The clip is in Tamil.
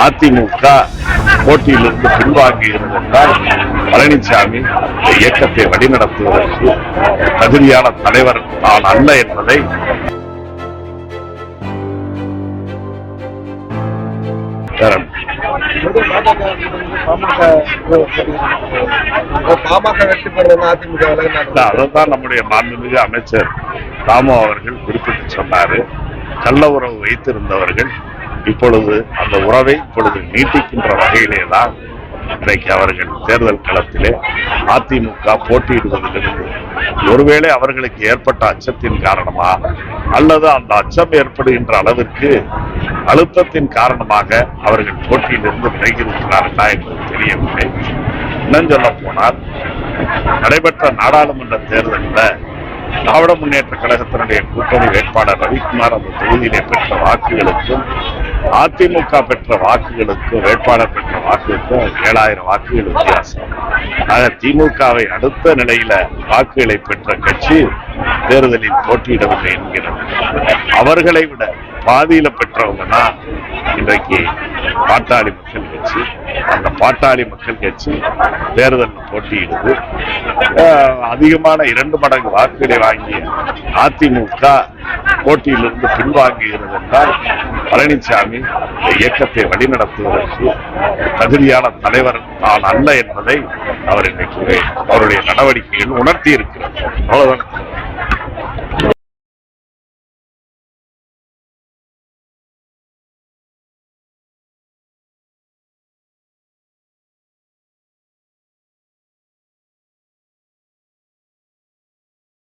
அதிமுக போட்டியிலிருந்து பின்வாங்கி இருந்திருந்தால் பழனிசாமி இந்த இயக்கத்தை வழிநடத்துவதற்கு தகுதியான தலைவர் தான் அல்ல என்பதை அதான் நம்முடைய மாண்புமிகு அமைச்சர் ராமு அவர்கள் குறிப்பிட்டு சொன்னாரு. கள்ள உறவு வைத்திருந்தவர்கள் இப்பொழுது அந்த உறவை இப்பொழுது நீட்டிக்கின்ற வகையிலேதான் இன்றைக்கு அவர்கள் தேர்தல் களத்திலே அதிமுக போட்டியிடுவதிலிருந்து ஒருவேளை அவர்களுக்கு ஏற்பட்ட அச்சத்தின் காரணமா அல்லது அந்த அச்சம் ஏற்படுகின்ற அளவிற்கு அழுத்தத்தின் காரணமாக அவர்கள் போட்டியிலிருந்து விலகியிருக்கிறார்களா என்பது தெரியவில்லை. இன்னும் சொல்ல போனால் நடைபெற்ற நாடாளுமன்ற தேர்தலில் திராவிட முன்னேற்ற கழகத்தினுடைய கூட்டணி வேட்பாளர் ரவிக்குமார் அந்த தொகுதியிலே பெற்ற வாக்குகளுக்கும் அதிமுக பெற்ற வாக்குகளுக்கும் வேட்பாளர் பெற்ற வாக்குகளுக்கும் 7000 வாக்குகள் வித்தியாசம். ஆக திமுகவை அடுத்த நிலையில வாக்குகளை பெற்ற கட்சி தேர்தலில் போட்டியிடவில்லை என்கிறது. அவர்களை விட பாதியில பெற்றவங்கன்னா இன்றைக்கு பாட்டாளி மக்கள் கட்சி. அந்த பாட்டாளி மக்கள் கட்சி தேர்தலில் போட்டியிடுது. அதிகமான 2 மடங்கு வாக்குகளை வாங்கிய அதிமுக போட்டியிலிருந்து பின்வாங்கி இருந்திருந்தால் பழனிசாமி இந்த இயக்கத்தை வழிநடத்துவதற்கு தகுதியான தலைவர் தான் அல்ல என்பதை அவர் இன்றைக்கு அவருடைய நடவடிக்கைகள் உணர்த்தி இருக்கிறார். அவ்வளவுதான்.